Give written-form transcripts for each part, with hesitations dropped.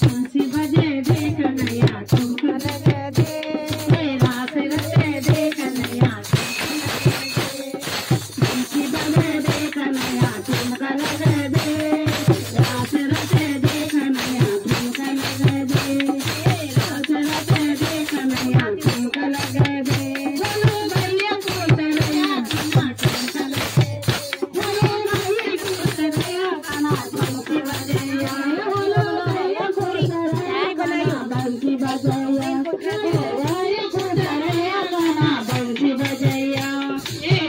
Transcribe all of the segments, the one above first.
बंसी बजे देख नया ठुमका लगा दे, रास रचे देख नया बंसी बजे देख नया ठुमका लगा दे, रास रचे देख नया ठुमका लगा दे, रास रचे देख नया ठुमका लगा दे। बोलो भैया कोतरिया गाना ठुमका लगा दे, बोलो भैया कोतरिया गाना बंसी बजैया, बोलो भैया कोतरिया गाना बंसी बजैया, भैया कोतरिया गाना बंसी बजैया।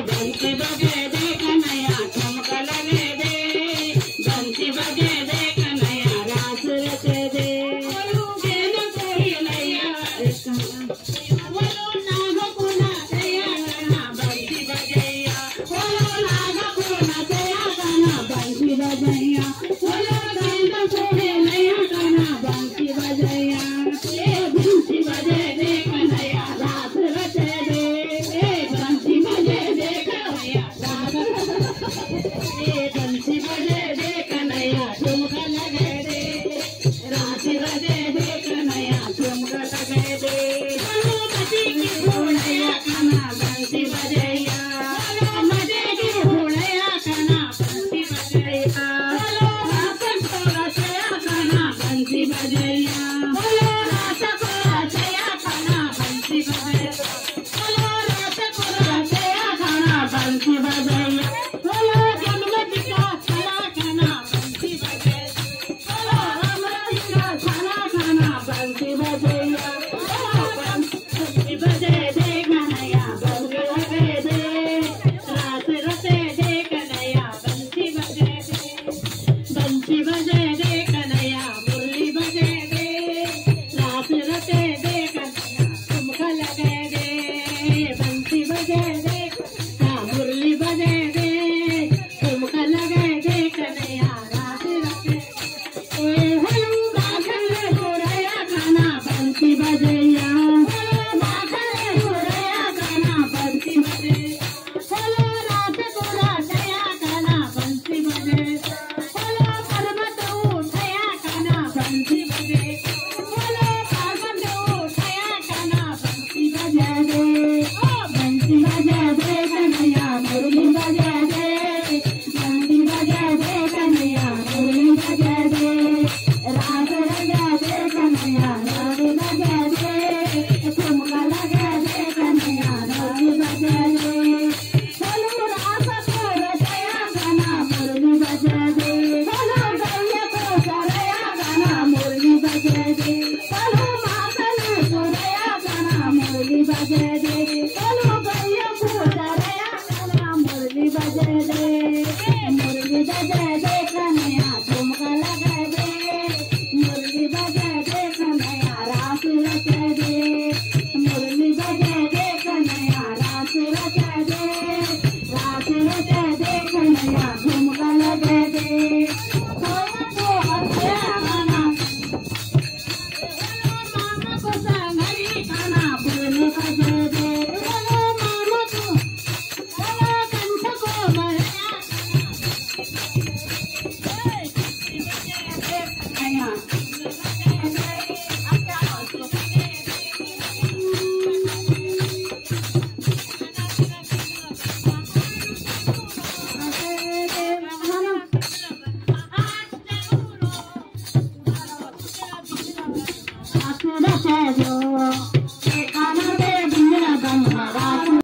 बंसी बजे देख नया ठुमका लगा दे, बंसी बजे देख नया रास रचे दे, जेन कोई नैया बोलो नाग कोना दया गाना बंसी बजैया, बोलो नाग कोना दया गाना बंसी बजैया, बोलो जेन कोई नैया गाना बंसी बजैया। बंसी बजे देख नया रास रचे दे, बंसी बजे देख नया रास बंसी बजे देख नया ठुमका लगा दे, रास रचे देख नया ठुमका लगा दे। बोलो मजे की घोड़ैया गाना बंसी बजैया, बोलो मजे की घोड़ैया गाना बंसी बजैया, बोलो रास को रचया गाना बंसी बजैया, बोलो रास को रचया गाना बंसी बजैया, बोलो रास को रचया गाना बंसी बजैया, बोलो गणपति का खड़ा गाना बंसी बजैया, बोलो रामराज का खड़ा गाना बंसी बजैया, बोलो बंसी बजे देख नया बंसी लगे दे, रास रचे देख नया बंसी बजे दे, बंसी बजे देख नया मुरली बजे दे, रास रचे देख नया ठुमका लगे दे, बंसी बजे देख मुरली बजे दे, ठुमका लगे देख नया रास रचे। हेलो बाखल गोरैया गाना बंसी बजैया, हेलो बाखल गोरैया गाना बंसी बजे, हेलो रात को रचया गाना बंसी बजे, हेलो पर्वत उठया गाना बंसी बजे, हेलो पर्वत उठया गाना बंसी बजे दे, बंसी बजे देख नया मुरली बजे दे, बंसी बजे देख नया मुरली बजे दे, रास रचे देख नया रास बजे दे, ठुमका लगा देख नया मुरली बजे दे, बोलो रास को रचया गाना मुरली बजे दे, बोलो भैया कोतरिया गाना मुरली बजे दे, बोलो माखन कोतरिया गाना मुरली बजे दे, बोलो भैया कोतरिया गाना मुरली बजे दे, मुरली बजे देख नया ठुमका लगा दे, मुरली बजे देख नया रास रचे दे, मुरली बजे देख नया रास रचे दे, रास रचे देख नया ठुमका लगा दे। सोना को हंसया गाना, मामा को संगरी गाना बोले बजे दे, बोलो मामा को, बोलो कंठ को भरया नया रचे दो।